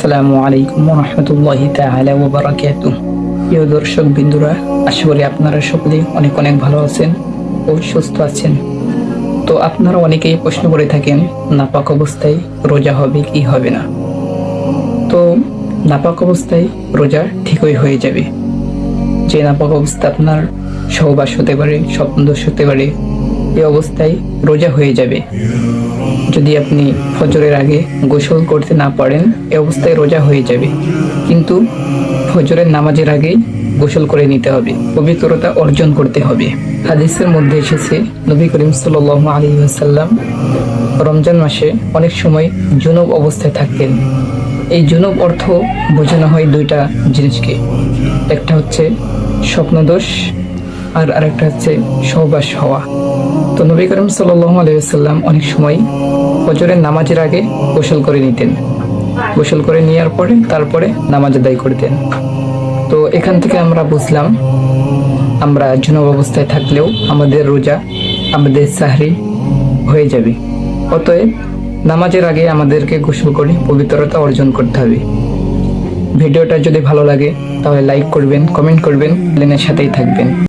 আসসালামু আলাইকুম ওয়া রাহমাতুল্লাহি তাআলা ওয়া বারাকাতুহু। প্রিয় দর্শক বিন্দুরা, আশা করি আপনারা সকলেই অনেক অনেক ভালো আছেন ও সুস্থ আছেন। তো আপনারা অনেকেই প্রশ্ন করে থাকেন, নাপাক অবস্থায় রোজা হবে কি হবে না। তো নাপাক অবস্থায় রোজা ঠিকই হয়ে যাবে। যে নাপাক অবস্থা আপনার সহবাস হতে পারে, স্বপ্নদোষ হতে পারে, এই অবস্থায় রোজা হয়ে যাবে। যদি আপনি ফজরের আগে গোসল করতে না পারেন, এ অবস্থায় রোজা হয়ে যাবে। কিন্তু ফজরের নামাজের আগেই গোসল করে নিতে হবে, পবিত্রতা অর্জন করতে হবে। হাদিসের মধ্যে এসেছে, নবী করিম সাল্লাল্লাহু আলাইহি ওয়াসাল্লাম রমজান মাসে অনেক সময় জুনুব অবস্থায় থাকতেন। এই জুনুব অর্থ বোঝানো হয় দুইটা জিনিসকে, একটা হচ্ছে স্বপ্নদোষ আর আরেকটা হচ্ছে সহবাস হওয়া। তো নবী করিম সাল্লাল্লাহু আলাইহি ওয়াসাল্লাম অনেক সময় ফজরের নামাজের আগে গোসল করে নিতেন। গোসল করে নেওয়ার পরে তারপরে নামাজ আদায় করতেন। তো এখান থেকে আমরা বুঝলাম, আমরা জুনুব অবস্থায় থাকলেও আমাদের রোজা, আমাদের সাহরি হয়ে যাবে। অতএব নামাজের আগে আমাদেরকে গোসল করে পবিত্রতা অর্জন করতে হবে। ভিডিওটা যদি ভালো লাগে তাহলে লাইক করবেন, কমেন্ট করবেন, চ্যানেলের সাথেই থাকবেন।